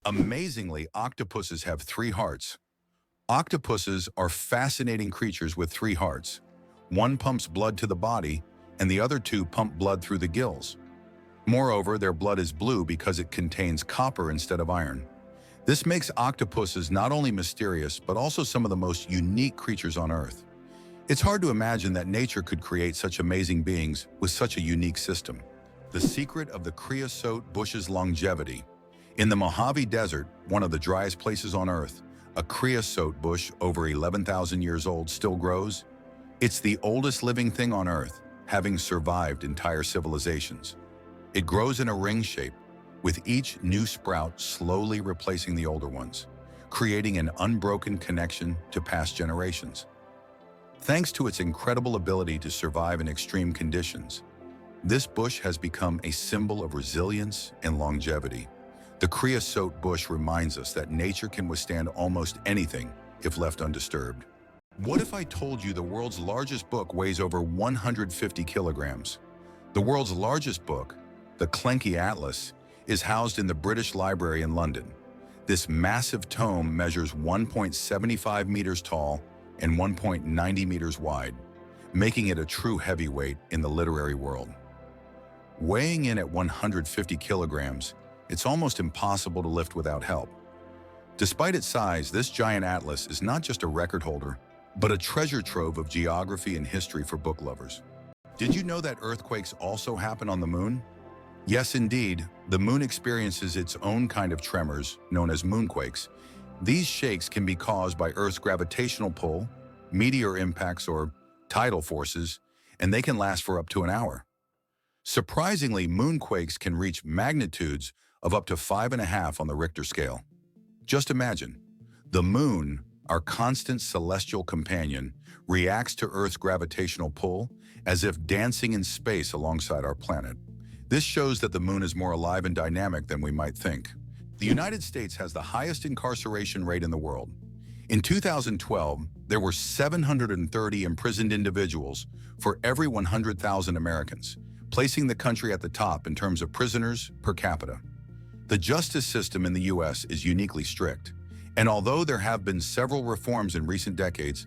Amazingly, octopuses have three hearts. Octopuses are fascinating creatures with three hearts. One pumps blood to the body, and the other two pump blood through the gills. Moreover, their blood is blue because it contains copper instead of iron. This makes octopuses not only mysterious, but also some of the most unique creatures on Earth. It's hard to imagine that nature could create such amazing beings with such a unique system. The secret of the creosote bush's longevity. In the Mojave Desert, one of the driest places on Earth, a creosote bush over 11,000 years old still grows. It's the oldest living thing on Earth, having survived entire civilizations. It grows in a ring shape, with each new sprout slowly replacing the older ones, creating an unbroken connection to past generations. Thanks to its incredible ability to survive in extreme conditions, this bush has become a symbol of resilience and longevity. The creosote bush reminds us that nature can withstand almost anything if left undisturbed. What if I told you the world's largest book weighs over 150 kilograms? The world's largest book, the Clenky Atlas, is housed in the British Library in London. This massive tome measures 1.75 meters tall and 1.90 meters wide, making it a true heavyweight in the literary world. Weighing in at 150 kilograms, it's almost impossible to lift without help. Despite its size, this giant atlas is not just a record holder, but a treasure trove of geography and history for book lovers. Did you know that earthquakes also happen on the moon? Yes, indeed, the moon experiences its own kind of tremors, known as moonquakes. These shakes can be caused by Earth's gravitational pull, meteor impacts, or tidal forces, and they can last for up to an hour. Surprisingly, moonquakes can reach magnitudes of up to 5.5 on the Richter scale. Just imagine, the moon, our constant celestial companion, reacts to Earth's gravitational pull as if dancing in space alongside our planet. This shows that the moon is more alive and dynamic than we might think. The United States has the highest incarceration rate in the world. In 2012, there were 730 imprisoned individuals for every 100,000 Americans, placing the country at the top in terms of prisoners per capita. The justice system in the U.S. is uniquely strict, and although there have been several reforms in recent decades,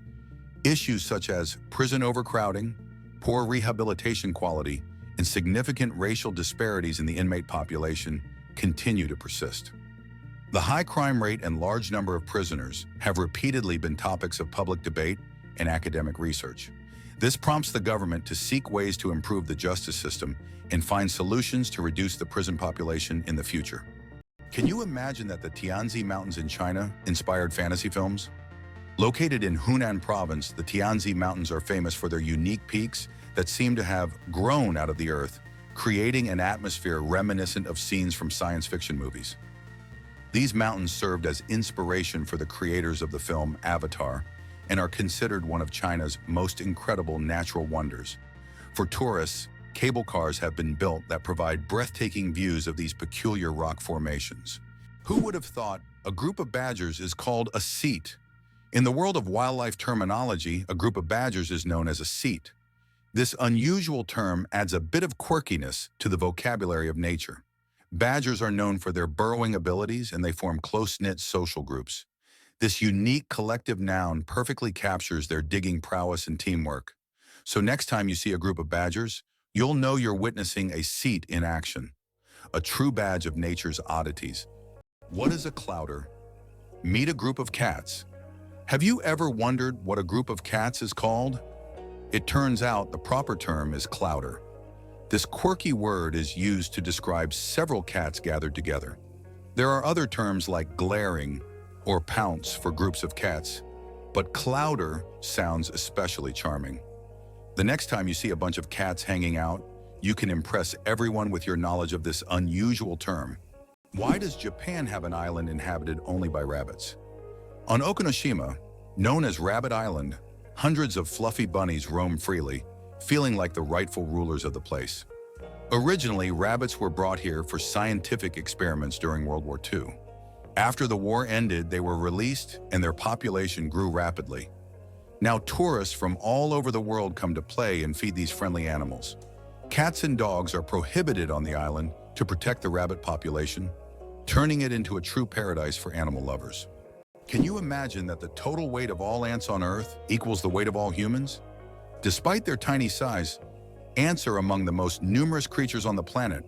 issues such as prison overcrowding, poor rehabilitation quality, and significant racial disparities in the inmate population continue to persist. The high crime rate and large number of prisoners have repeatedly been topics of public debate and academic research. This prompts the government to seek ways to improve the justice system and find solutions to reduce the prison population in the future. Can you imagine that the Tianzi Mountains in China inspired fantasy films? Located in Hunan province, the Tianzi Mountains are famous for their unique peaks that seem to have grown out of the earth, creating an atmosphere reminiscent of scenes from science fiction movies. These mountains served as inspiration for the creators of the film Avatar and are considered one of China's most incredible natural wonders. For tourists, cable cars have been built that provide breathtaking views of these peculiar rock formations. Who would have thought a group of badgers is called a seat? In the world of wildlife terminology, a group of badgers is known as a seat. This unusual term adds a bit of quirkiness to the vocabulary of nature. Badgers are known for their burrowing abilities, and they form close-knit social groups. This unique collective noun perfectly captures their digging prowess and teamwork. So next time you see a group of badgers, you'll know you're witnessing a seat in action, a true badge of nature's oddities. What is a clouder? Meet a group of cats. Have you ever wondered what a group of cats is called? It turns out the proper term is clouder. This quirky word is used to describe several cats gathered together. There are other terms like glaring or pounce for groups of cats, but clouder sounds especially charming. The next time you see a bunch of cats hanging out, you can impress everyone with your knowledge of this unusual term. Why does Japan have an island inhabited only by rabbits? On Okinoshima, known as Rabbit Island, hundreds of fluffy bunnies roam freely, feeling like the rightful rulers of the place. Originally, rabbits were brought here for scientific experiments during World War II. After the war ended, they were released and their population grew rapidly. Now tourists from all over the world come to play and feed these friendly animals. Cats and dogs are prohibited on the island to protect the rabbit population. turning it into a true paradise for animal lovers. Can you imagine that the total weight of all ants on Earth equals the weight of all humans? Despite their tiny size, ants are among the most numerous creatures on the planet.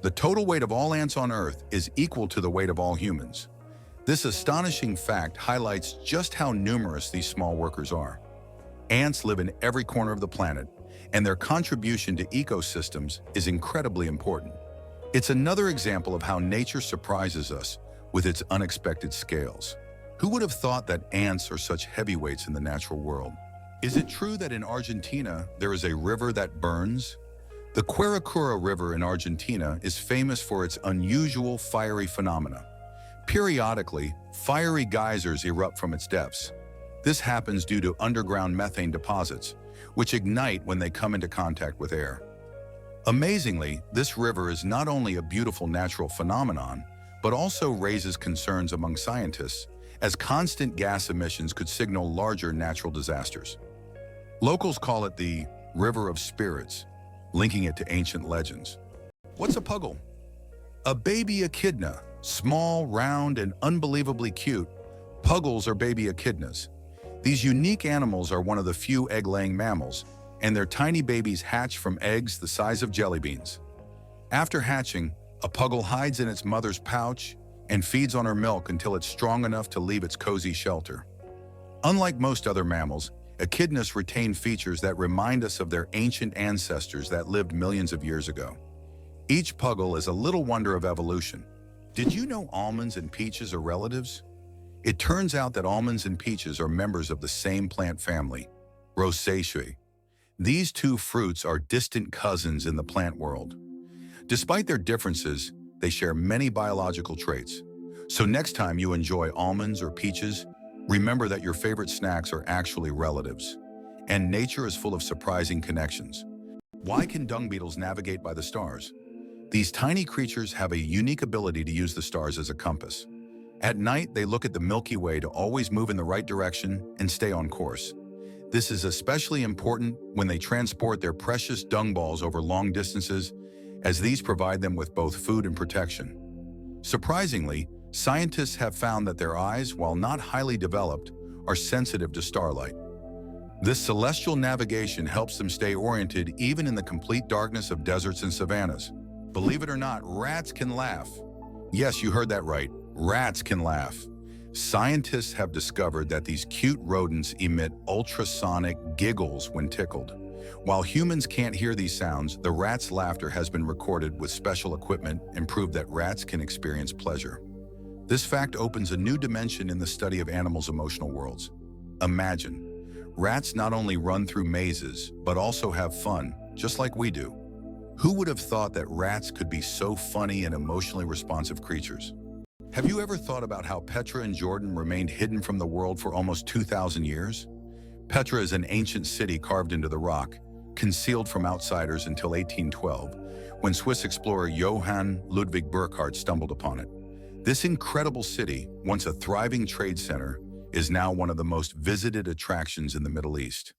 The total weight of all ants on Earth is equal to the weight of all humans. This astonishing fact highlights just how numerous these small workers are. Ants live in every corner of the planet, and their contribution to ecosystems is incredibly important. It's another example of how nature surprises us with its unexpected scales. Who would have thought that ants are such heavyweights in the natural world? Is it true that in Argentina there is a river that burns? The Quirecura River in Argentina is famous for its unusual fiery phenomena. Periodically, fiery geysers erupt from its depths. This happens due to underground methane deposits, which ignite when they come into contact with air. Amazingly, this river is not only a beautiful natural phenomenon, but also raises concerns among scientists, as constant gas emissions could signal larger natural disasters. Locals call it the River of Spirits, linking it to ancient legends. What's a puggle? A baby echidna, small, round, and unbelievably cute. Puggles are baby echidnas. These unique animals are one of the few egg-laying mammals, and their tiny babies hatch from eggs the size of jelly beans. After hatching, a puggle hides in its mother's pouch and feeds on her milk until it's strong enough to leave its cozy shelter. Unlike most other mammals, echidnas retain features that remind us of their ancient ancestors that lived millions of years ago. Each puggle is a little wonder of evolution. Did you know almonds and peaches are relatives? It turns out that almonds and peaches are members of the same plant family, Rosaceae. These two fruits are distant cousins in the plant world. Despite their differences, they share many biological traits. So next time you enjoy almonds or peaches, remember that your favorite snacks are actually relatives. And nature is full of surprising connections. Why can dung beetles navigate by the stars? These tiny creatures have a unique ability to use the stars as a compass. At night, they look at the Milky Way to always move in the right direction and stay on course. This is especially important when they transport their precious dung balls over long distances, as these provide them with both food and protection. Surprisingly, scientists have found that their eyes, while not highly developed, are sensitive to starlight. This celestial navigation helps them stay oriented even in the complete darkness of deserts and savannas. Believe it or not, rats can laugh. Yes, you heard that right. Rats can laugh. Scientists have discovered that these cute rodents emit ultrasonic giggles when tickled. While humans can't hear these sounds, the rat's laughter has been recorded with special equipment and proved that rats can experience pleasure. This fact opens a new dimension in the study of animals' emotional worlds. Imagine, rats not only run through mazes, but also have fun, just like we do. Who would have thought that rats could be so funny and emotionally responsive creatures? Have you ever thought about how Petra in Jordan remained hidden from the world for almost 2,000 years? Petra is an ancient city carved into the rock, concealed from outsiders until 1812, when Swiss explorer Johann Ludwig Burckhardt stumbled upon it. This incredible city, once a thriving trade center, is now one of the most visited attractions in the Middle East.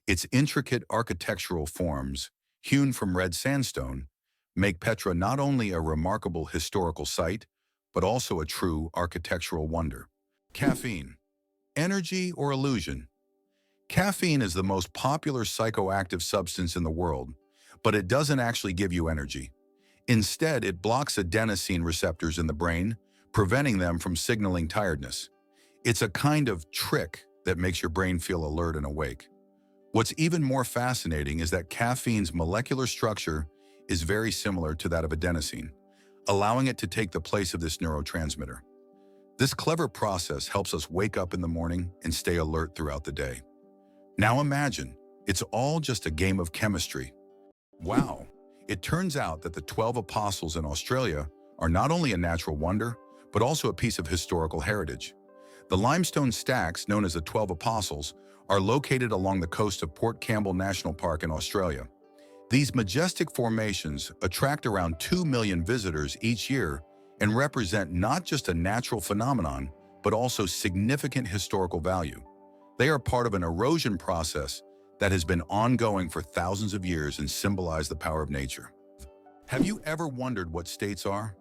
Its intricate architectural forms, hewn from red sandstone, make Petra not only a remarkable historical site, but also a true architectural wonder. Caffeine. Energy or illusion? Caffeine is the most popular psychoactive substance in the world, but it doesn't actually give you energy. Instead, it blocks adenosine receptors in the brain, preventing them from signaling tiredness. It's a kind of trick that makes your brain feel alert and awake. What's even more fascinating is that caffeine's molecular structure is very similar to that of adenosine, allowing it to take the place of this neurotransmitter. This clever process helps us wake up in the morning and stay alert throughout the day. Now imagine, it's all just a game of chemistry. Wow, it turns out that the 12 apostles in Australia are not only a natural wonder, but also a piece of historical heritage. The limestone stacks, known as the 12 apostles, are located along the coast of Port Campbell National Park in Australia. These majestic formations attract around 2 million visitors each year and represent not just a natural phenomenon, but also significant historical value. They are part of an erosion process that has been ongoing for thousands of years and symbolize the power of nature. Have you ever wondered what states are?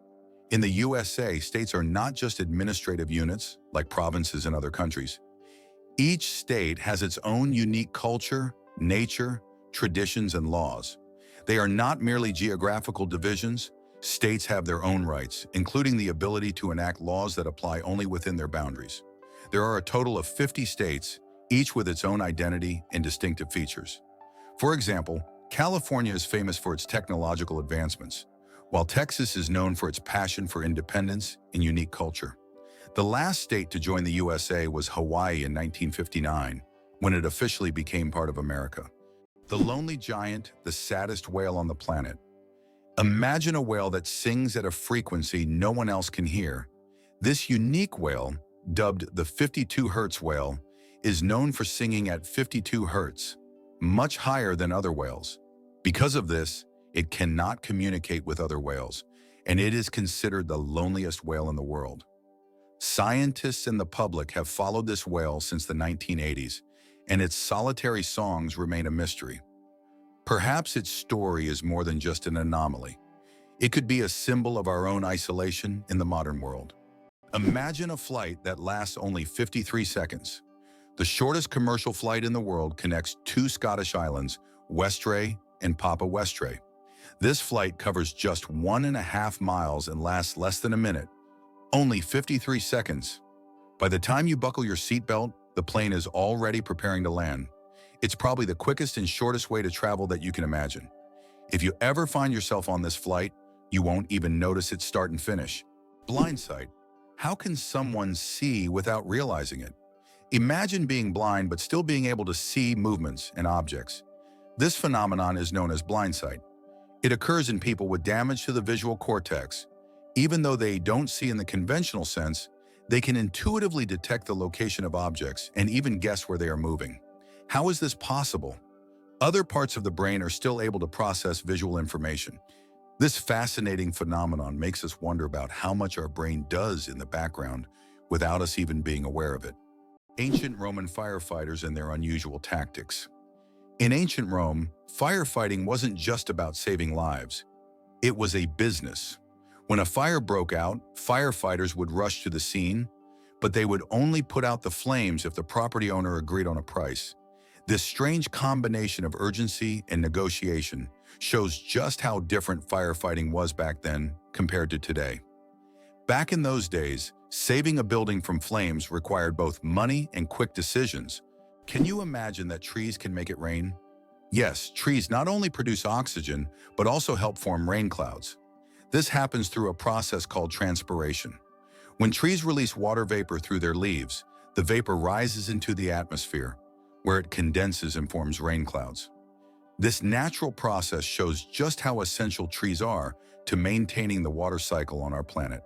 In the USA, states are not just administrative units like provinces in other countries. Each state has its own unique culture, nature, traditions, and laws. They are not merely geographical divisions. States have their own rights, including the ability to enact laws that apply only within their boundaries. There are a total of 50 states, each with its own identity and distinctive features. For example, California is famous for its technological advancements, while Texas is known for its passion for independence and unique culture. The last state to join the USA was Hawaii in 1959, when it officially became part of America. The lonely giant, the saddest whale on the planet. Imagine a whale that sings at a frequency no one else can hear. This unique whale, dubbed the 52 Hertz whale, is known for singing at 52 Hertz, much higher than other whales. Because of this, it cannot communicate with other whales, and it is considered the loneliest whale in the world. Scientists and the public have followed this whale since the 1980s, and its solitary songs remain a mystery. Perhaps its story is more than just an anomaly. It could be a symbol of our own isolation in the modern world. Imagine a flight that lasts only 53 seconds. The shortest commercial flight in the world connects two Scottish islands, Westray and Papa Westray. This flight covers just 1.5 miles and lasts less than a minute. Only 53 seconds. By the time you buckle your seatbelt, the plane is already preparing to land. It's probably the quickest and shortest way to travel that you can imagine. If you ever find yourself on this flight, you won't even notice its start and finish. Blind sight. How can someone see without realizing it? Imagine being blind but still being able to see movements and objects. This phenomenon is known as blind sight. It occurs in people with damage to the visual cortex. Even though they don't see in the conventional sense, they can intuitively detect the location of objects and even guess where they are moving. How is this possible? Other parts of the brain are still able to process visual information. This fascinating phenomenon makes us wonder about how much our brain does in the background without us even being aware of it. Ancient Roman firefighters and their unusual tactics. In ancient Rome, firefighting wasn't just about saving lives. It was a business. When a fire broke out, firefighters would rush to the scene, but they would only put out the flames if the property owner agreed on a price. This strange combination of urgency and negotiation shows just how different firefighting was back then compared to today. Back in those days, saving a building from flames required both money and quick decisions. Can you imagine that trees can make it rain? Yes, trees not only produce oxygen, but also help form rain clouds. This happens through a process called transpiration. When trees release water vapor through their leaves, the vapor rises into the atmosphere, where it condenses and forms rain clouds. This natural process shows just how essential trees are to maintaining the water cycle on our planet.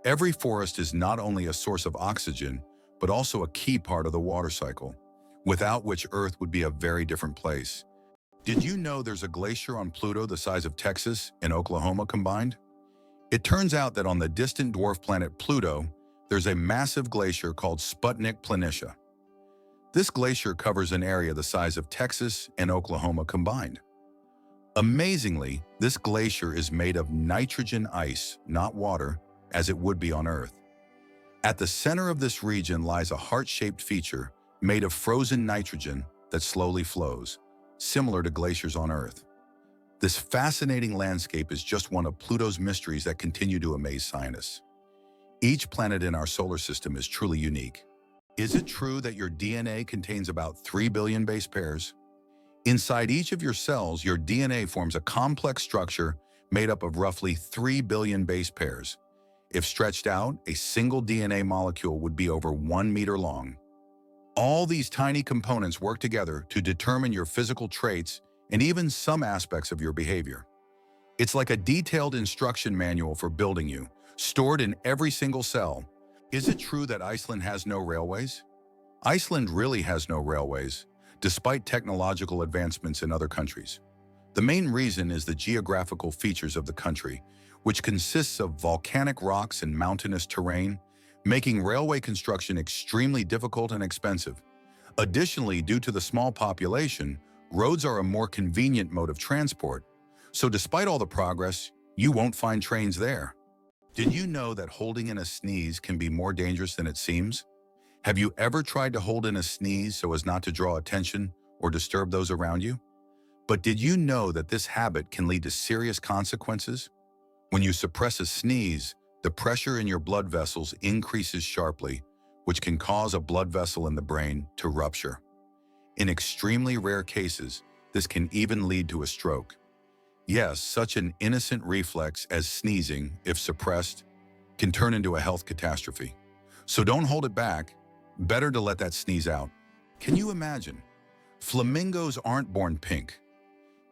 Every forest is not only a source of oxygen, but also a key part of the water cycle, without which Earth would be a very different place. Did you know there's a glacier on Pluto the size of Texas and Oklahoma combined? It turns out that on the distant dwarf planet Pluto, there's a massive glacier called Sputnik Planitia. This glacier covers an area the size of Texas and Oklahoma combined. Amazingly, this glacier is made of nitrogen ice, not water, as it would be on Earth. At the center of this region lies a heart-shaped feature made of frozen nitrogen that slowly flows, similar to glaciers on Earth. This fascinating landscape is just one of Pluto's mysteries that continue to amaze scientists. Each planet in our solar system is truly unique. Is it true that your DNA contains about 3 billion base pairs? Inside each of your cells, your DNA forms a complex structure made up of roughly 3 billion base pairs. If stretched out, a single DNA molecule would be over 1 meter long. All these tiny components work together to determine your physical traits and even some aspects of your behavior. It's like a detailed instruction manual for building you, stored in every single cell. Is it true that Iceland has no railways? Iceland really has no railways, despite technological advancements in other countries. The main reason is the geographical features of the country, which consists of volcanic rocks and mountainous terrain, making railway construction extremely difficult and expensive. Additionally, due to the small population, roads are a more convenient mode of transport. So despite all the progress, you won't find trains there. Did you know that holding in a sneeze can be more dangerous than it seems? Have you ever tried to hold in a sneeze so as not to draw attention or disturb those around you? But did you know that this habit can lead to serious consequences? When you suppress a sneeze, the pressure in your blood vessels increases sharply, which can cause a blood vessel in the brain to rupture. In extremely rare cases, this can even lead to a stroke. Yes, such an innocent reflex as sneezing, if suppressed, can turn into a health catastrophe. So don't hold it back. Better to let that sneeze out. Can you imagine? Flamingos aren't born pink.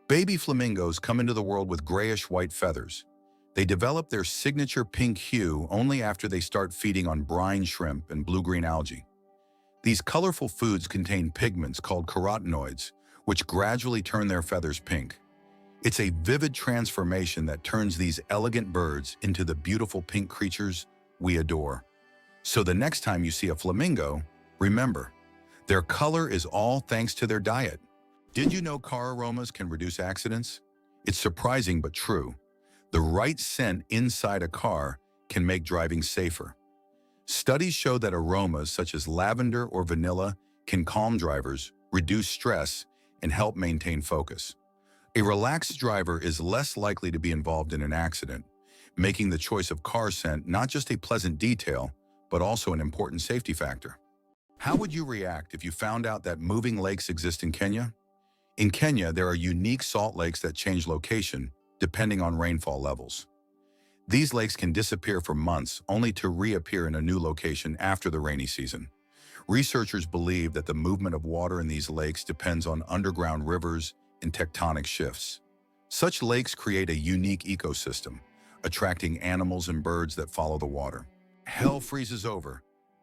Baby flamingos come into the world with grayish-white feathers. They develop their signature pink hue only after they start feeding on brine shrimp and blue-green algae. These colorful foods contain pigments called carotenoids, which gradually turn their feathers pink. It's a vivid transformation that turns these elegant birds into the beautiful pink creatures we adore. So the next time you see a flamingo, remember, their color is all thanks to their diet. Did you know car aromas can reduce accidents? It's surprising but true. The right scent inside a car can make driving safer. Studies show that aromas such as lavender or vanilla can calm drivers, reduce stress, and help maintain focus. A relaxed driver is less likely to be involved in an accident, making the choice of car scent not just a pleasant detail, but also an important safety factor. How would you react if you found out that moving lakes exist in Kenya? In Kenya, there are unique salt lakes that change location depending on rainfall levels. These lakes can disappear for months only to reappear in a new location after the rainy season. Researchers believe that the movement of water in these lakes depends on underground rivers and tectonic shifts. Such lakes create a unique ecosystem, attracting animals and birds that follow the water. Hell freezes over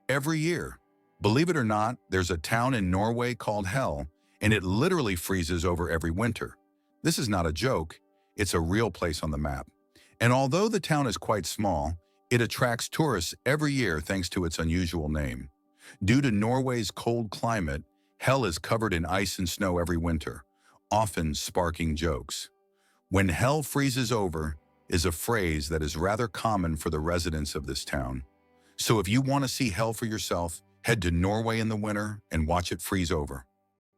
every year. Believe it or not, there's a town in Norway called Hell, and it literally freezes over every winter. This is not a joke, it's a real place on the map. And although the town is quite small, it attracts tourists every year thanks to its unusual name. Due to Norway's cold climate, Hell is covered in ice and snow every winter, often sparking jokes. When hell freezes over is a phrase that is rather common for the residents of this town. So if you want to see hell for yourself, head to Norway in the winter and watch it freeze over.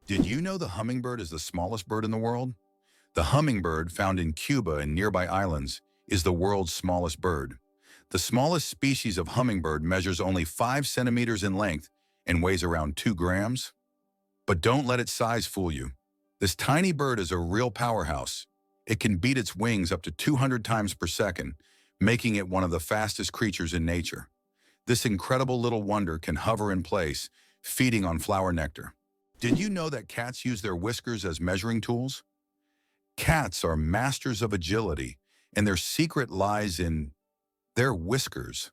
Did you know the hummingbird is the smallest bird in the world? The hummingbird, found in Cuba and nearby islands, is the world's smallest bird. The smallest species of hummingbird measures only 5 centimeters in length and weighs around 2 grams. But don't let its size fool you. This tiny bird is a real powerhouse. It can beat its wings up to 200 times per second, making it one of the fastest creatures in nature. This incredible little wonder can hover in place, feeding on flower nectar. Did you know that cats use their whiskers as measuring tools? Cats are masters of agility, and their secret lies in their whiskers.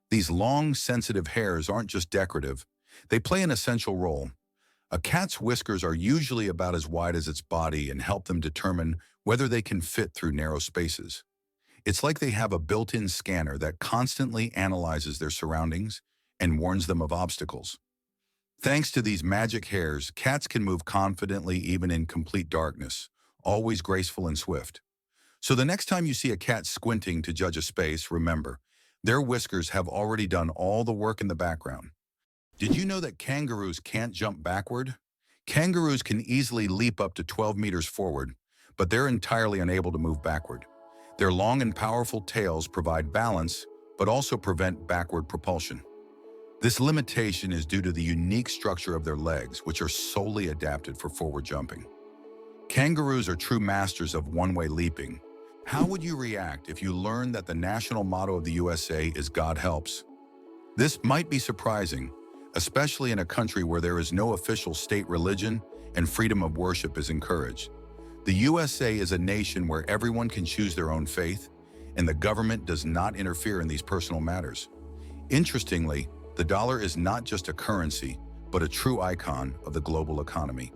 These long, sensitive hairs aren't just decorative. They play an essential role. A cat's whiskers are usually about as wide as its body and help them determine whether they can fit through narrow spaces. It's like they have a built-in scanner that constantly analyzes their surroundings and warns them of obstacles. Thanks to these magic hairs, cats can move confidently even in complete darkness, always graceful and swift. So the next time you see a cat squinting to judge a space, remember, their whiskers have already done all the work in the background. Did you know that kangaroos can't jump backward? Kangaroos can easily leap up to 12 meters forward, but they're entirely unable to move backward. Their long and powerful tails provide balance, but also prevent backward propulsion. This limitation is due to the unique structure of their legs, which are solely adapted for forward jumping. Kangaroos are true masters of one-way leaping. How would you react if you learned that the national motto of the USA is God helps? This might be surprising, especially in a country where there is no official state religion and freedom of worship is encouraged. The USA is a nation where everyone can choose their own faith, and the government does not interfere in these personal matters. Interestingly, the dollar is not just a currency, but a true icon of the global economy.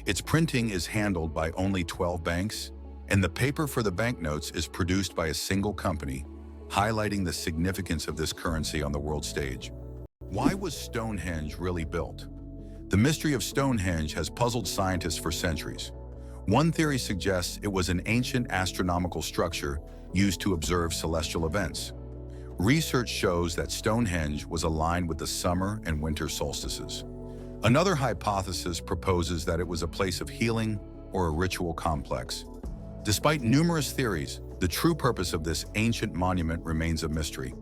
Its printing is handled by only 12 banks, and the paper for the banknotes is produced by a single company, highlighting the significance of this currency on the world stage. Why was Stonehenge really built? The mystery of Stonehenge has puzzled scientists for centuries. One theory suggests it was an ancient astronomical structure used to observe celestial events. Research shows that Stonehenge was aligned with the summer and winter solstices. Another hypothesis proposes that it was a place of healing or a ritual complex. Despite numerous theories, the true purpose of this ancient monument remains a mystery.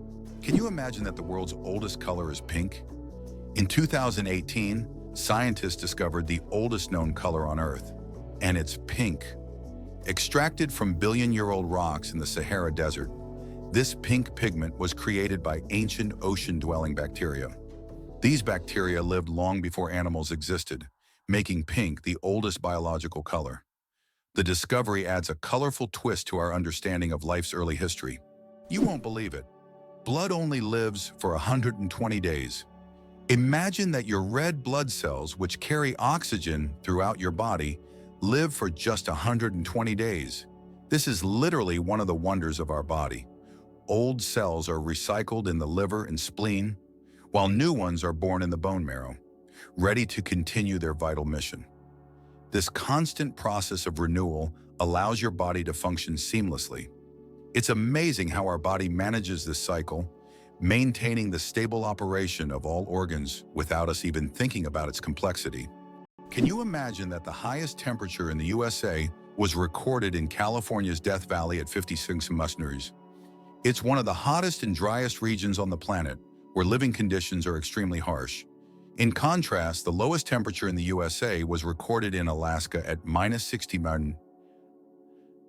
Can you imagine that the world's oldest color is pink? In 2018, scientists discovered the oldest known color on Earth, and it's pink. Extracted from billion-year-old rocks in the Sahara Desert, this pink pigment was created by ancient ocean-dwelling bacteria. These bacteria lived long before animals existed, making pink the oldest biological color. The discovery adds a colorful twist to our understanding of life's early history. You won't believe it. Blood only lives for 120 days. Imagine that your red blood cells, which carry oxygen throughout your body, live for just 120 days. This is literally one of the wonders of our body. Old cells are recycled in the liver and spleen, while new ones are born in the bone marrow, ready to continue their vital mission. This constant process of renewal allows your body to function seamlessly. It's amazing how our body manages this cycle, maintaining the stable operation of all organs without us even thinking about its complexity. Can you imagine that the highest temperature in the USA was recorded in California's Death Valley at 56 degrees? It's one of the hottest and driest regions on the planet, where living conditions are extremely harsh. In contrast, the lowest temperature in the USA was recorded in Alaska at -60.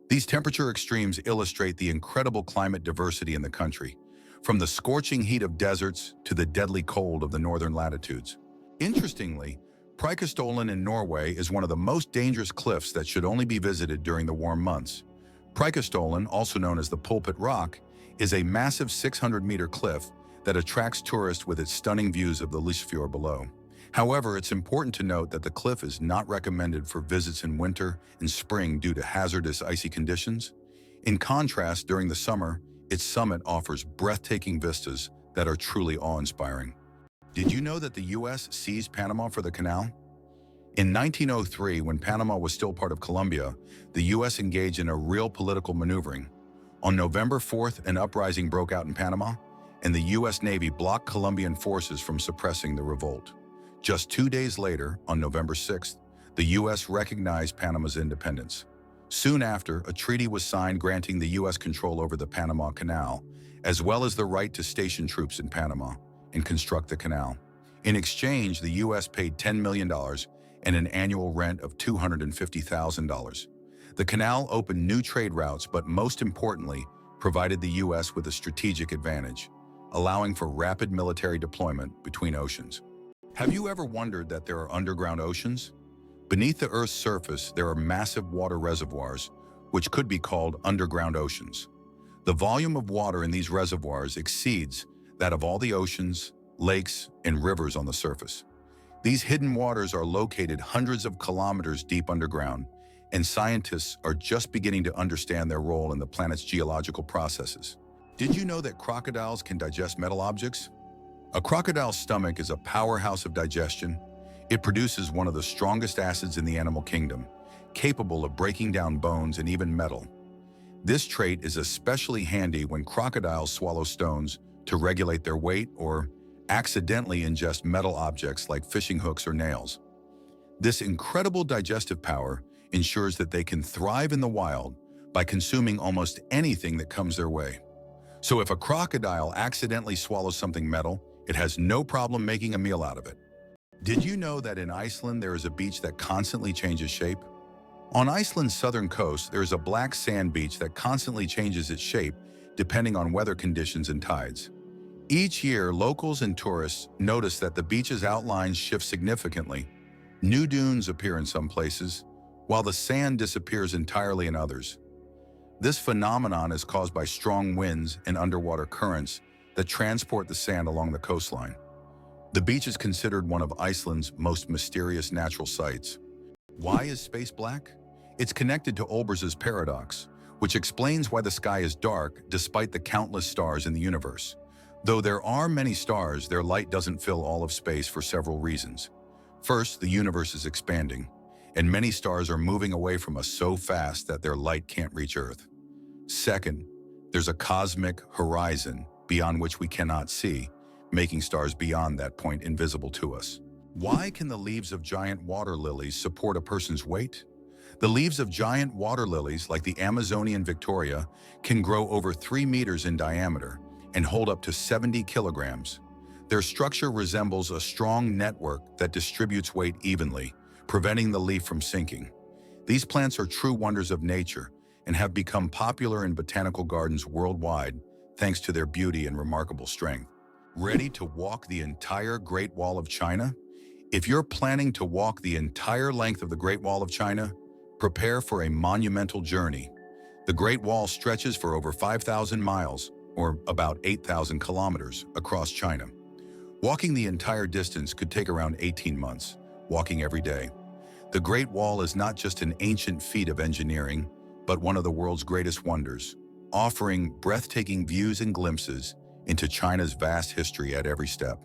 These temperature extremes illustrate the incredible climate diversity in the country, from the scorching heat of deserts to the deadly cold of the northern latitudes. Interestingly, Preikestolen in Norway is one of the most dangerous cliffs that should only be visited during the warm months. Preikestolen, also known as the Pulpit Rock, is a massive 600-meter cliff that attracts tourists with its stunning views of the Lysefjord below. However, it's important to note that the cliff is not recommended for visits in winter and spring due to hazardous icy conditions. In contrast, during the summer, its summit offers breathtaking vistas that are truly awe-inspiring. Did you know that the U.S. seized Panama for the canal? In 1903, when Panama was still part of Colombia, the U.S. engaged in a real political maneuvering. On November 4th, an uprising broke out in Panama, and the U.S. Navy blocked Colombian forces from suppressing the revolt. Just 2 days later, on November 6th, the U.S. recognized Panama's independence. Soon after, a treaty was signed granting the U.S. control over the Panama Canal, as well as the right to station troops in Panama and construct the canal. In exchange, the U.S. paid $10 million and an annual rent of $250,000. The canal opened new trade routes, but most importantly, provided the U.S. with a strategic advantage, allowing for rapid military deployment between oceans. Have you ever wondered that there are underground oceans? Beneath the Earth's surface, there are massive water reservoirs, which could be called underground oceans. The volume of water in these reservoirs exceeds that of all the oceans, lakes, and rivers on the surface. These hidden waters are located hundreds of kilometers deep underground, and scientists are just beginning to understand their role in the planet's geological processes. Did you know that crocodiles can digest metal objects? A crocodile's stomach is a powerhouse of digestion. It produces one of the strongest acids in the animal kingdom, capable of breaking down bones and even metal. This trait is especially handy when crocodiles swallow stones to regulate their weight or accidentally ingest metal objects like fishing hooks or nails. This incredible digestive power ensures that they can thrive in the wild by consuming almost anything that comes their way. So if a crocodile accidentally swallows something metal, it has no problem making a meal out of it. Did you know that in Iceland there is a beach that constantly changes shape? On Iceland's southern coast, there is a black sand beach that constantly changes its shape depending on weather conditions and tides. Each year, locals and tourists notice that the beach's outlines shift significantly. New dunes appear in some places, while the sand disappears entirely in others. This phenomenon is caused by strong winds and underwater currents that transport the sand along the coastline. The beach is considered one of Iceland's most mysterious natural sights. Why is space black? It's connected to Olbers's paradox, which explains why the sky is dark despite the countless stars in the universe. Though there are many stars, their light doesn't fill all of space for several reasons. First, the universe is expanding, and many stars are moving away from us so fast that their light can't reach Earth. Second, there's a cosmic horizon, beyond which we cannot see, making stars beyond that point invisible to us. Why can the leaves of giant water lilies support a person's weight? The leaves of giant water lilies, like the Amazonian Victoria, can grow over 3 meters in diameter and hold up to 70 kilograms. Their structure resembles a strong network that distributes weight evenly, preventing the leaf from sinking. These plants are true wonders of nature and have become popular in botanical gardens worldwide thanks to their beauty and remarkable strength. Ready to walk the entire Great Wall of China? If you're planning to walk the entire length of the Great Wall of China, prepare for a monumental journey. The Great Wall stretches for over 5,000 miles, or about 8,000 kilometers, across China. Walking the entire distance could take around 18 months, walking every day. The Great Wall is not just an ancient feat of engineering, but one of the world's greatest wonders, offering breathtaking views and glimpses into China's vast history at every step.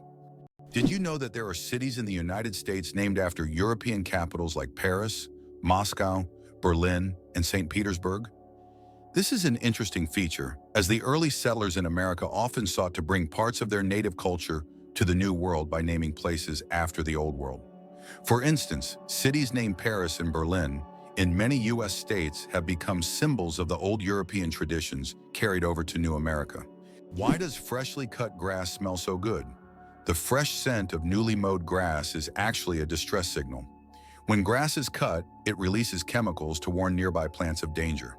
Did you know that there are cities in the United States named after European capitals like Paris, Moscow, Berlin, and St. Petersburg? This is an interesting feature, as the early settlers in America often sought to bring parts of their native culture to the New World by naming places after the Old World. For instance, cities named Paris and Berlin in many U.S. states have become symbols of the old European traditions carried over to New America. Why does freshly cut grass smell so good? The fresh scent of newly mowed grass is actually a distress signal. When grass is cut, it releases chemicals to warn nearby plants of danger.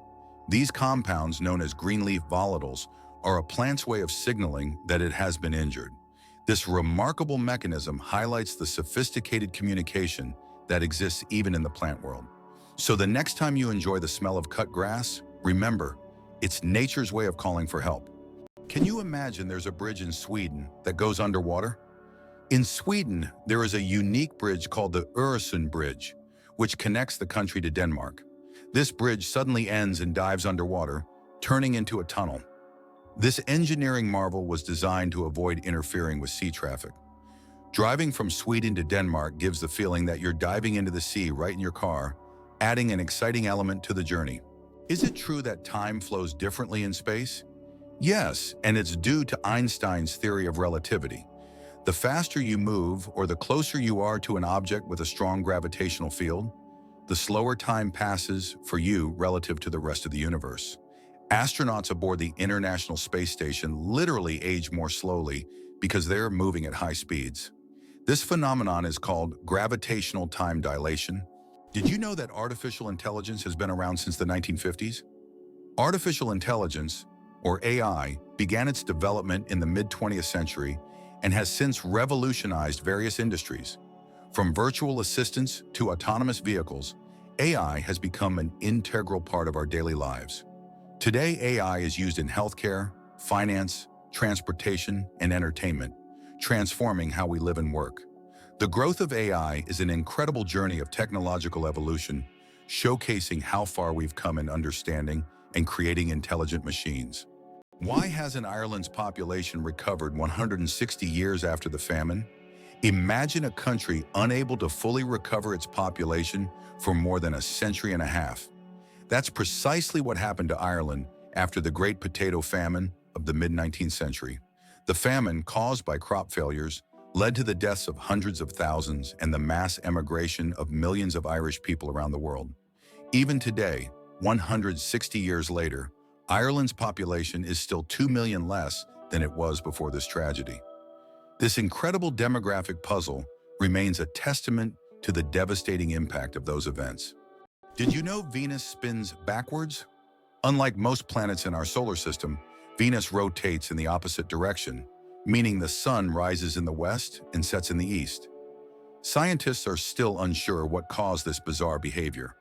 These compounds, known as greenleaf volatiles, are a plant's way of signaling that it has been injured. This remarkable mechanism highlights the sophisticated communication that exists even in the plant world. So the next time you enjoy the smell of cut grass, remember, it's nature's way of calling for help. Can you imagine there's a bridge in Sweden that goes underwater? In Sweden, there is a unique bridge called the Öresund Bridge, which connects the country to Denmark. This bridge suddenly ends and dives underwater, turning into a tunnel. This engineering marvel was designed to avoid interfering with sea traffic. Driving from Sweden to Denmark gives the feeling that you're diving into the sea right in your car, adding an exciting element to the journey. Is it true that time flows differently in space? Yes, and it's due to Einstein's theory of relativity. The faster you move, or the closer you are to an object with a strong gravitational field, the slower time passes for you relative to the rest of the universe. Astronauts aboard the International Space Station literally age more slowly because they're moving at high speeds. This phenomenon is called gravitational time dilation. Did you know that artificial intelligence has been around since the 1950s? Artificial intelligence, or AI, began its development in the mid-20th century and has since revolutionized various industries. From virtual assistants to autonomous vehicles, AI has become an integral part of our daily lives. Today, AI is used in healthcare, finance, transportation, and entertainment, transforming how we live and work. The growth of AI is an incredible journey of technological evolution, showcasing how far we've come in understanding and creating intelligent machines. Why hasn't Ireland's population recovered 160 years after the famine? Imagine a country unable to fully recover its population for more than a century and a half. That's precisely what happened to Ireland after the Great Potato Famine of the mid-19th century. The famine, caused by crop failures, led to the deaths of hundreds of thousands and the mass emigration of millions of Irish people around the world. Even today, 160 years later, Ireland's population is still 2 million less than it was before this tragedy. This incredible demographic puzzle remains a testament to the devastating impact of those events. Did you know Venus spins backwards? Unlike most planets in our solar system, Venus rotates in the opposite direction, meaning the sun rises in the west and sets in the east. Scientists are still unsure what caused this bizarre behavior,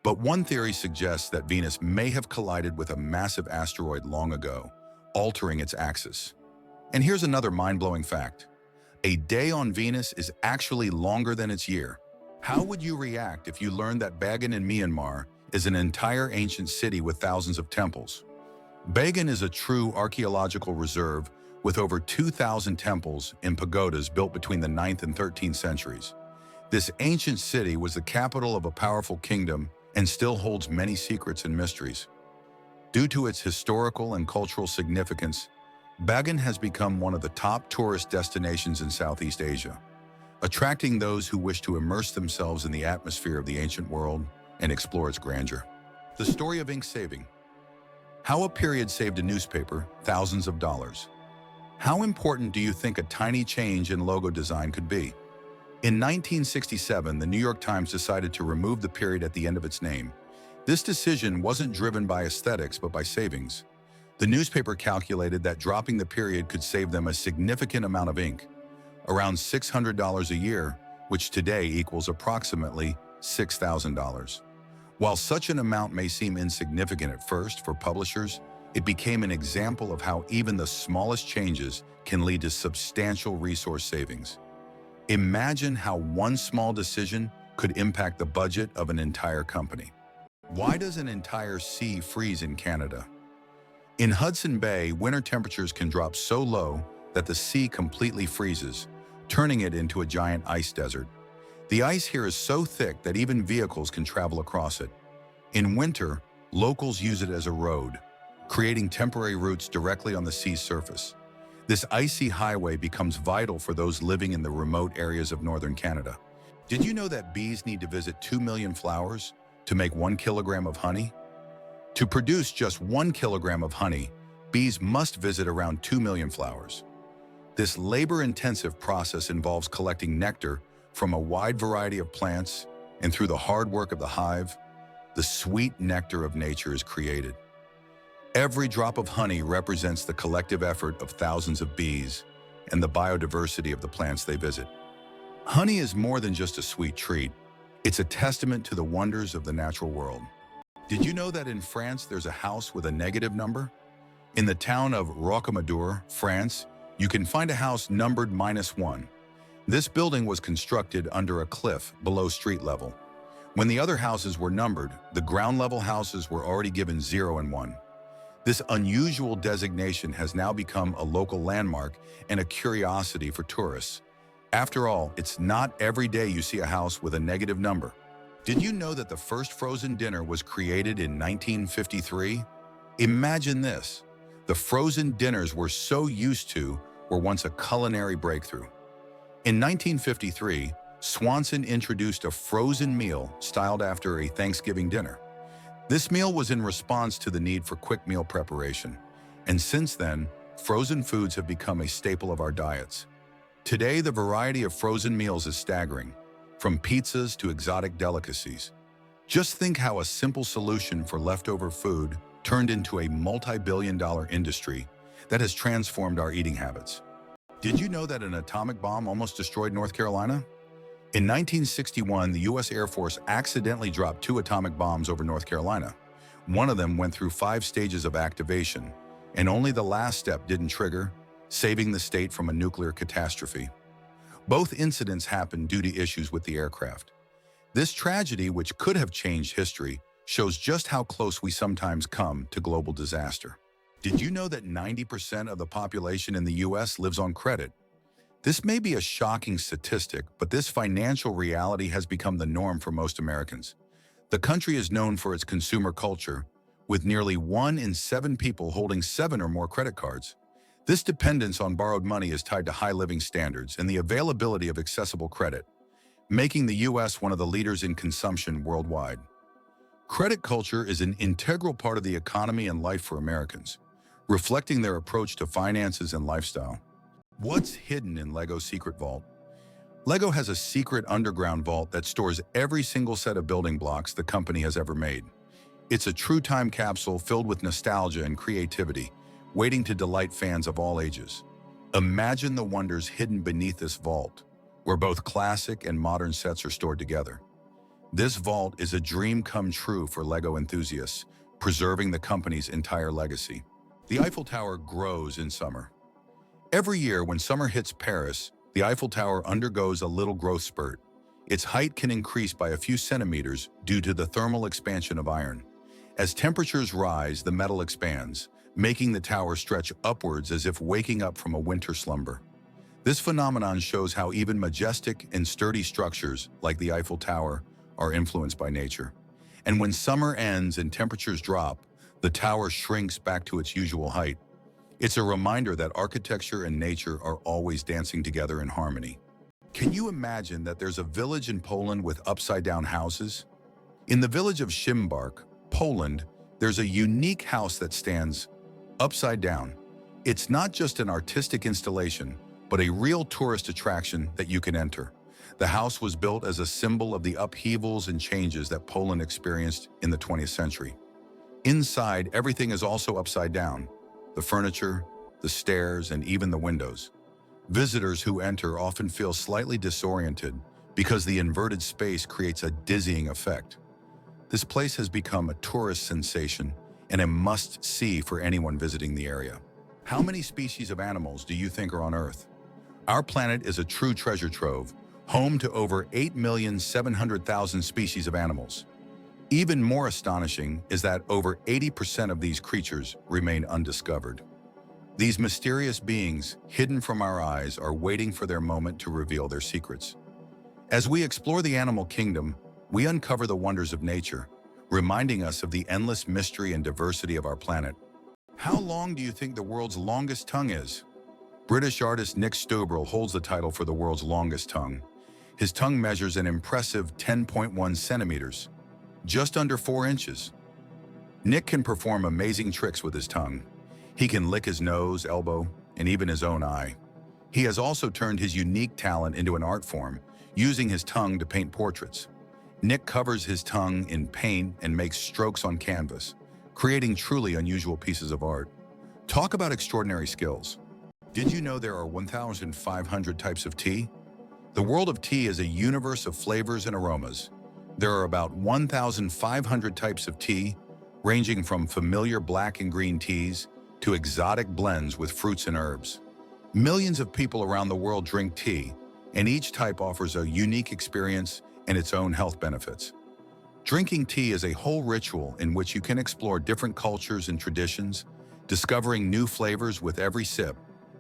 but one theory suggests that Venus may have collided with a massive asteroid long ago, altering its axis. And here's another mind-blowing fact. A day on Venus is actually longer than its year. How would you react if you learned that Boggling in Myanmar is an entire ancient city with thousands of temples? Boggling is a true archaeological reserve with over 2,000 temples and pagodas built between the 9th and 13th centuries. This ancient city was the capital of a powerful kingdom and still holds many secrets and mysteries. Due to its historical and cultural significance, Boggling has become one of the top tourist destinations in Southeast Asia, attracting those who wish to immerse themselves in the atmosphere of the ancient world and explore its grandeur. The story of ink saving. How a period saved a newspaper thousands of dollars. How important do you think a tiny change in logo design could be? In 1967, the New York Times decided to remove the period at the end of its name. This decision wasn't driven by aesthetics, but by savings. The newspaper calculated that dropping the period could save them a significant amount of ink, around $600 a year, which today equals approximately $6,000. While such an amount may seem insignificant at first for publishers, it became an example of how even the smallest changes can lead to substantial resource savings. Imagine how one small decision could impact the budget of an entire company. Why does an entire sea freeze in Canada? In Hudson Bay, winter temperatures can drop so low that the sea completely freezes, turning it into a giant ice desert. The ice here is so thick that even vehicles can travel across it. In winter, locals use it as a road, creating temporary routes directly on the sea's surface. This icy highway becomes vital for those living in the remote areas of northern Canada. Did you know that bees need to visit 2 million flowers to make 1 kilogram of honey? To produce just 1 kilogram of honey, bees must visit around 2 million flowers. This labor-intensive process involves collecting nectar from a wide variety of plants, and through the hard work of the hive, the sweet nectar of nature is created. Every drop of honey represents the collective effort of thousands of bees and the biodiversity of the plants they visit. Honey is more than just a sweet treat. It's a testament to the wonders of the natural world. Did you know that in France there's a house with a negative number? In the town of Rocamadour, France, you can find a house numbered -1. This building was constructed under a cliff below street level. When the other houses were numbered, the ground level houses were already given 0 and 1. This unusual designation has now become a local landmark and a curiosity for tourists. After all, it's not every day you see a house with a negative number. Did you know that the first frozen dinner was created in 1953? Imagine this. The frozen dinners we're so used to were once a culinary breakthrough. In 1953, Swanson introduced a frozen meal styled after a Thanksgiving dinner. This meal was in response to the need for quick meal preparation, and since then, frozen foods have become a staple of our diets. Today, the variety of frozen meals is staggering, from pizzas to exotic delicacies. Just think how a simple solution for leftover food turned into a multi-billion-dollar industry that has transformed our eating habits. Did you know that an atomic bomb almost destroyed North Carolina? In 1961, the U.S. Air Force accidentally dropped 2 atomic bombs over North Carolina. One of them went through 5 stages of activation, and only the last step didn't trigger, saving the state from a nuclear catastrophe. Both incidents happened due to issues with the aircraft. This tragedy, which could have changed history, shows just how close we sometimes come to global disaster. Did you know that 90% of the population in the U.S. lives on credit? This may be a shocking statistic, but this financial reality has become the norm for most Americans. The country is known for its consumer culture, with nearly 1 in 7 people holding 7 or more credit cards. This dependence on borrowed money is tied to high living standards and the availability of accessible credit, making the U.S. one of the leaders in consumption worldwide. Credit culture is an integral part of the economy and life for Americans, reflecting their approach to finances and lifestyle. What's hidden in LEGO's secret vault? LEGO has a secret underground vault that stores every single set of building blocks the company has ever made. It's a true time capsule filled with nostalgia and creativity, waiting to delight fans of all ages. Imagine the wonders hidden beneath this vault, where both classic and modern sets are stored together. This vault is a dream come true for LEGO enthusiasts, preserving the company's entire legacy. The Eiffel Tower grows in summer. Every year when summer hits Paris, the Eiffel Tower undergoes a little growth spurt. Its height can increase by a few centimeters due to the thermal expansion of iron. As temperatures rise, the metal expands, making the tower stretch upwards as if waking up from a winter slumber. This phenomenon shows how even majestic and sturdy structures, like the Eiffel Tower, are influenced by nature. And when summer ends and temperatures drop, the tower shrinks back to its usual height. It's a reminder that architecture and nature are always dancing together in harmony. Can you imagine that there's a village in Poland with upside-down houses? In the village of Szymbark, Poland, there's a unique house that stands upside down. It's not just an artistic installation, but a real tourist attraction that you can enter. The house was built as a symbol of the upheavals and changes that Poland experienced in the 20th century. Inside, everything is also upside down. The furniture, the stairs, and even the windows. Visitors who enter often feel slightly disoriented because the inverted space creates a dizzying effect. This place has become a tourist sensation and a must-see for anyone visiting the area. How many species of animals do you think are on Earth? Our planet is a true treasure trove, home to over 8,700,000 species of animals. Even more astonishing is that over 80% of these creatures remain undiscovered. These mysterious beings, hidden from our eyes, are waiting for their moment to reveal their secrets. As we explore the animal kingdom, we uncover the wonders of nature, reminding us of the endless mystery and diversity of our planet. How long do you think the world's longest tongue is? British artist Nick Stoeberl holds the title for the world's longest tongue. His tongue measures an impressive 10.1 centimeters, just under 4 inches. Nick can perform amazing tricks with his tongue. He can lick his nose, elbow, and even his own eye. He has also turned his unique talent into an art form, using his tongue to paint portraits. Nick covers his tongue in paint and makes strokes on canvas, creating truly unusual pieces of art. Talk about extraordinary skills. Did you know there are 1,500 types of tea? The world of tea is a universe of flavors and aromas. There are about 1,500 types of tea, ranging from familiar black and green teas to exotic blends with fruits and herbs. Millions of people around the world drink tea, and each type offers a unique experience and its own health benefits. Drinking tea is a whole ritual in which you can explore different cultures and traditions, discovering new flavors with every sip.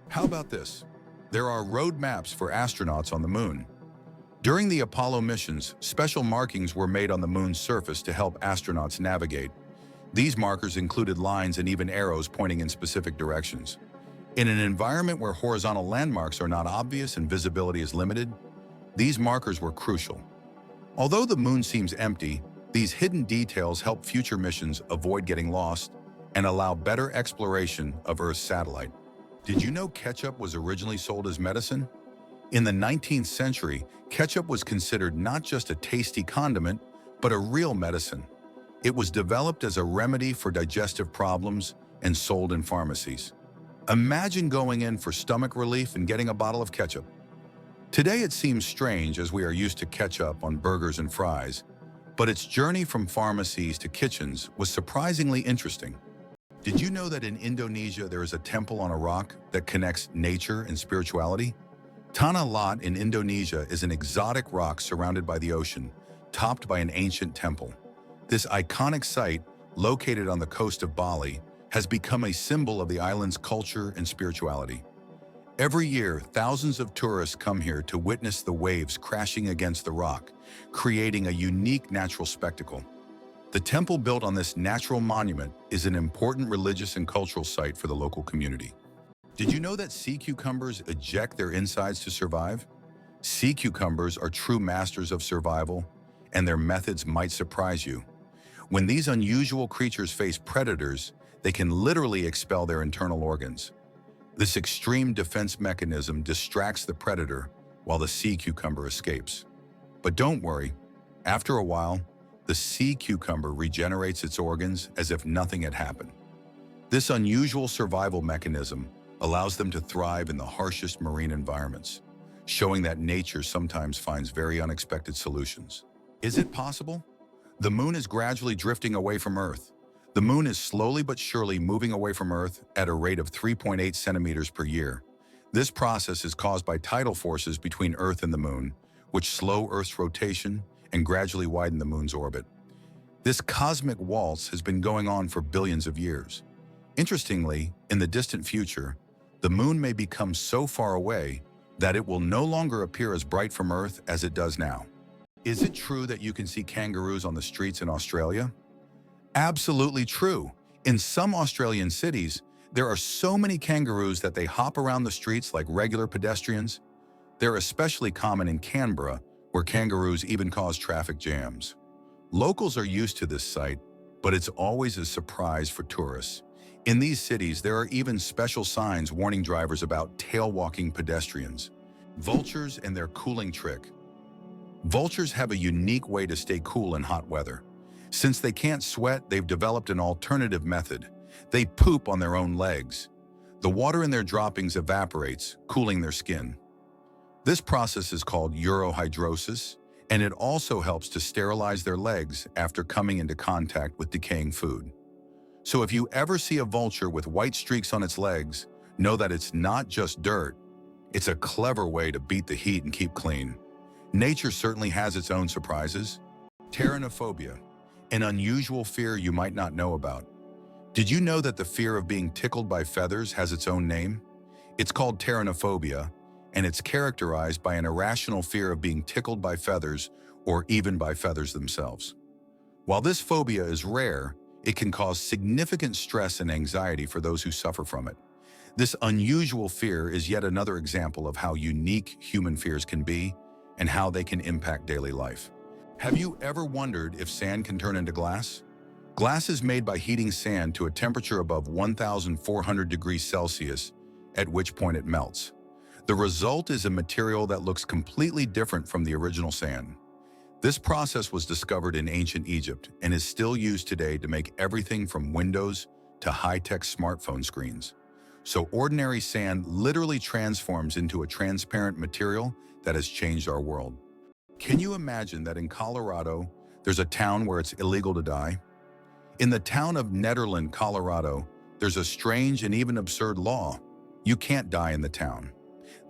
How about this? There are road maps for astronauts on the moon. During the Apollo missions, special markings were made on the moon's surface to help astronauts navigate. These markers included lines and even arrows pointing in specific directions. In an environment where horizontal landmarks are not obvious and visibility is limited, these markers were crucial. Although the moon seems empty, these hidden details help future missions avoid getting lost and allow better exploration of Earth's satellite. Did you know ketchup was originally sold as medicine? In the 19th century, ketchup was considered not just a tasty condiment, but a real medicine. It was developed as a remedy for digestive problems and sold in pharmacies. Imagine going in for stomach relief and getting a bottle of ketchup. Today it seems strange as we are used to ketchup on burgers and fries, but its journey from pharmacies to kitchens was surprisingly interesting. Did you know that in Indonesia there is a temple on a rock that connects nature and spirituality? Tanah Lot in Indonesia is an exotic rock surrounded by the ocean, topped by an ancient temple. This iconic site, located on the coast of Bali, has become a symbol of the island's culture and spirituality. Every year, thousands of tourists come here to witness the waves crashing against the rock, creating a unique natural spectacle. The temple built on this natural monument is an important religious and cultural site for the local community. Did you know that sea cucumbers eject their insides to survive? Sea cucumbers are true masters of survival, and their methods might surprise you. When these unusual creatures face predators, they can literally expel their internal organs. This extreme defense mechanism distracts the predator while the sea cucumber escapes. But don't worry, after a while, the sea cucumber regenerates its organs as if nothing had happened. This unusual survival mechanism allows them to thrive in the harshest marine environments, showing that nature sometimes finds very unexpected solutions. Is it possible? The moon is gradually drifting away from Earth. The moon is slowly but surely moving away from Earth at a rate of 3.8 centimeters per year. This process is caused by tidal forces between Earth and the moon, which slow Earth's rotation and gradually widen the moon's orbit. This cosmic waltz has been going on for billions of years. Interestingly, in the distant future, the moon may become so far away that it will no longer appear as bright from Earth as it does now. Is it true that you can see kangaroos on the streets in Australia? Absolutely true. In some Australian cities, There are so many kangaroos that they hop around the streets like regular pedestrians. They're especially common in Canberra, where kangaroos even cause traffic jams. Locals are used to this sight, but it's always a surprise for tourists. In these cities, there are even special signs warning drivers about tail-walking pedestrians. Vultures and their cooling trick. Vultures have a unique way to stay cool in hot weather. Since they can't sweat, they've developed an alternative method. They poop on their own legs. The water in their droppings evaporates, cooling their skin. This process is called urohydrosis, and it also helps to sterilize their legs after coming into contact with decaying food. So if you ever see a vulture with white streaks on its legs, know that it's not just dirt. It's a clever way to beat the heat and keep clean. Nature certainly has its own surprises. Pteronophobia, an unusual fear you might not know about. Did you know that the fear of being tickled by feathers has its own name? It's called pteronophobia, and it's characterized by an irrational fear of being tickled by feathers or even by feathers themselves. While this phobia is rare, it can cause significant stress and anxiety for those who suffer from it. This unusual fear is yet another example of how unique human fears can be and how they can impact daily life. Have you ever wondered if sand can turn into glass? Glass is made by heating sand to a temperature above 1,400 degrees Celsius, at which point it melts. The result is a material that looks completely different from the original sand. This process was discovered in ancient Egypt and is still used today to make everything from windows to high-tech smartphone screens. So ordinary sand literally transforms into a transparent material that has changed our world. Can you imagine that in Colorado, there's a town where it's illegal to die? In the town of Nederland, Colorado, there's a strange and even absurd law. You can't die in the town.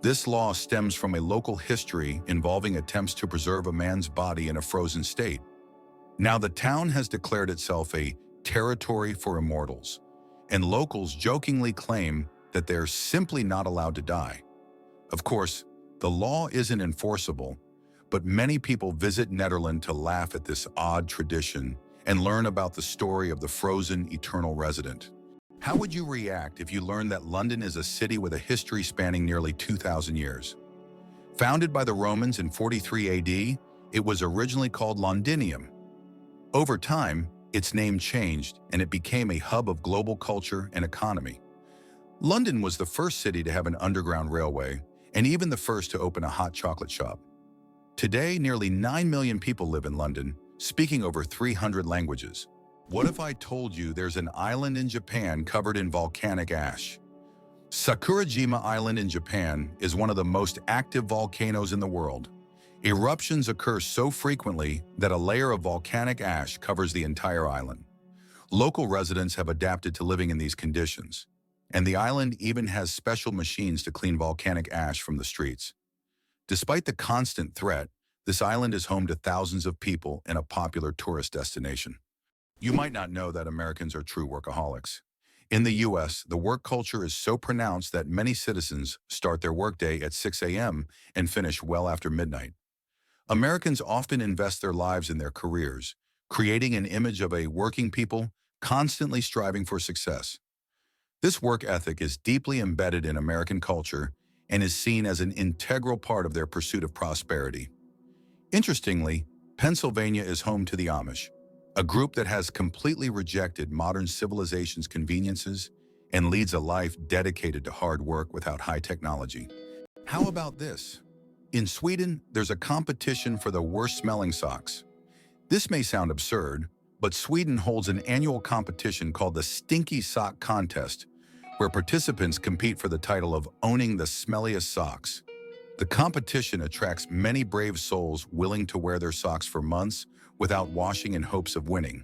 This law stems from a local history involving attempts to preserve a man's body in a frozen state. Now the town has declared itself a territory for immortals, and locals jokingly claim that they're simply not allowed to die. Of course, the law isn't enforceable, but many people visit Nederland to laugh at this odd tradition and learn about the story of the frozen eternal resident. How would you react if you learned that London is a city with a history spanning nearly 2,000 years? Founded by the Romans in 43 AD, it was originally called Londinium. Over time, its name changed and it became a hub of global culture and economy. London was the first city to have an underground railway and even the first to open a hot chocolate shop. Today, nearly 9 million people live in London, speaking over 300 languages. What if I told you there's an island in Japan covered in volcanic ash? Sakurajima Island in Japan is one of the most active volcanoes in the world. Eruptions occur so frequently that a layer of volcanic ash covers the entire island. Local residents have adapted to living in these conditions, and the island even has special machines to clean volcanic ash from the streets. Despite the constant threat, this island is home to thousands of people and a popular tourist destination. You might not know that Americans are true workaholics. In the U.S., the work culture is so pronounced that many citizens start their workday at 6 a.m. and finish well after midnight. Americans often invest their lives in their careers, creating an image of a working people constantly striving for success. This work ethic is deeply embedded in American culture and is seen as an integral part of their pursuit of prosperity. Interestingly, Pennsylvania is home to the Amish, a group that has completely rejected modern civilization's conveniences and leads a life dedicated to hard work without high technology. How about this? In Sweden, there's a competition for the worst-smelling socks. This may sound absurd, but Sweden holds an annual competition called the Stinky Sock Contest, where participants compete for the title of owning the smelliest socks. The competition attracts many brave souls willing to wear their socks for months without washing in hopes of winning.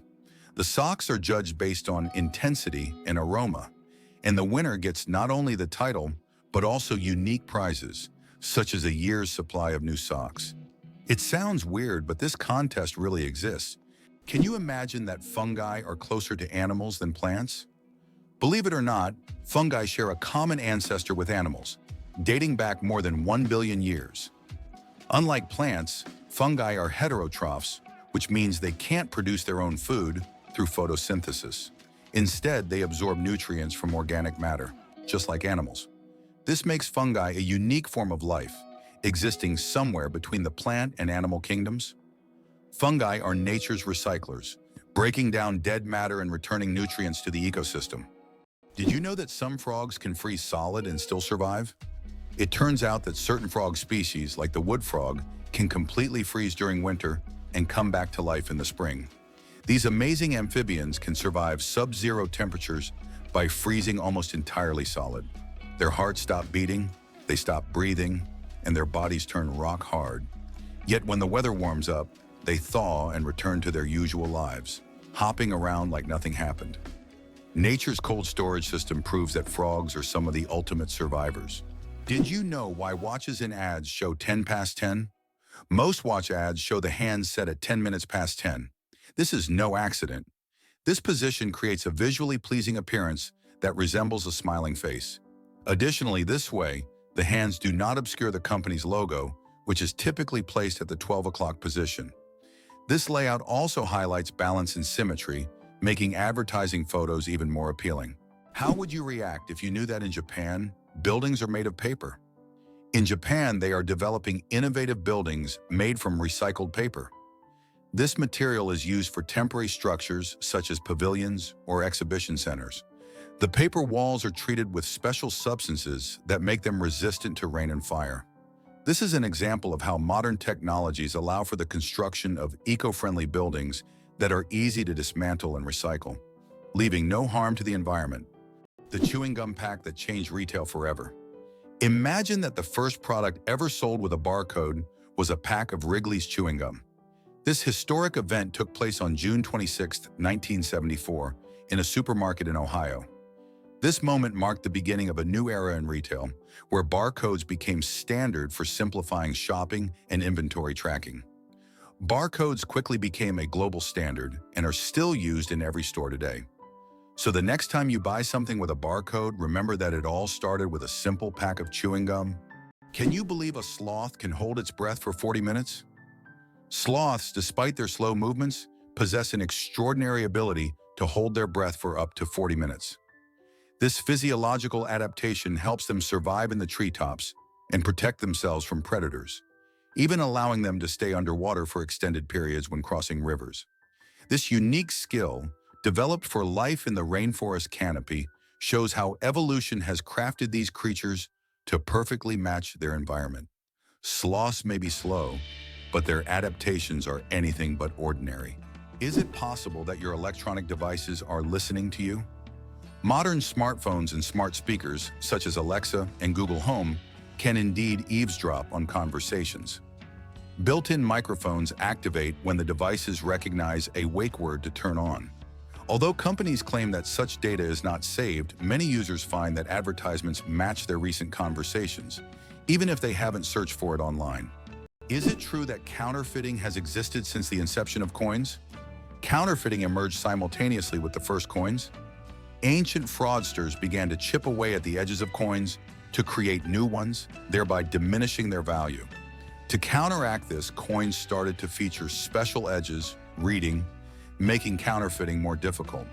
The socks are judged based on intensity and aroma, and the winner gets not only the title, but also unique prizes, such as a year's supply of new socks. It sounds weird, but this contest really exists. Can you imagine that fungi are closer to animals than plants? Believe it or not, fungi share a common ancestor with animals, dating back more than 1 billion years. Unlike plants, fungi are heterotrophs, which means they can't produce their own food through photosynthesis. Instead, they absorb nutrients from organic matter, just like animals. This makes fungi a unique form of life, existing somewhere between the plant and animal kingdoms. Fungi are nature's recyclers, breaking down dead matter and returning nutrients to the ecosystem. Did you know that some frogs can freeze solid and still survive? It turns out that certain frog species, like the wood frog, can completely freeze during winter and come back to life in the spring. These amazing amphibians can survive sub-zero temperatures by freezing almost entirely solid. Their hearts stop beating, they stop breathing, and their bodies turn rock hard. Yet when the weather warms up, they thaw and return to their usual lives, hopping around like nothing happened. Nature's cold storage system proves that frogs are some of the ultimate survivors. Did you know why watches in ads show 10 past 10? Most watch ads show the hands set at 10 minutes past 10. This is no accident. This position creates a visually pleasing appearance that resembles a smiling face. Additionally, this way, the hands do not obscure the company's logo, which is typically placed at the 12 o'clock position. This layout also highlights balance and symmetry, making advertising photos even more appealing. How would you react if you knew that in Japan, buildings are made of paper? In Japan, they are developing innovative buildings made from recycled paper. This material is used for temporary structures such as pavilions or exhibition centers. The paper walls are treated with special substances that make them resistant to rain and fire. This is an example of how modern technologies allow for the construction of eco-friendly buildings that are easy to dismantle and recycle, leaving no harm to the environment. The chewing gum pack that changed retail forever. Imagine that the first product ever sold with a barcode was a pack of Wrigley's chewing gum. This historic event took place on June 26, 1974, in a supermarket in Ohio. This moment marked the beginning of a new era in retail, where barcodes became standard for simplifying shopping and inventory tracking. Barcodes quickly became a global standard and are still used in every store today. So the next time you buy something with a barcode, remember that it all started with a simple pack of chewing gum. Can you believe a sloth can hold its breath for 40 minutes? Sloths, despite their slow movements, possess an extraordinary ability to hold their breath for up to 40 minutes. This physiological adaptation helps them survive in the treetops and protect themselves from predators, even allowing them to stay underwater for extended periods when crossing rivers. This unique skill, developed for life in the rainforest canopy, shows how evolution has crafted these creatures to perfectly match their environment. Sloths may be slow, but their adaptations are anything but ordinary. Is it possible that your electronic devices are listening to you? Modern smartphones and smart speakers, such as Alexa and Google Home, can indeed eavesdrop on conversations. Built-in microphones activate when the devices recognize a wake word to turn on. Although companies claim that such data is not saved, many users find that advertisements match their recent conversations, even if they haven't searched for it online. Is it true that counterfeiting has existed since the inception of coins? Counterfeiting emerged simultaneously with the first coins. Ancient fraudsters began to chip away at the edges of coins to create new ones, thereby diminishing their value. To counteract this, coins started to feature special edges, reading, making counterfeiting more difficult.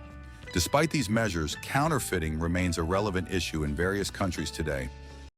Despite these measures, counterfeiting remains a relevant issue in various countries today,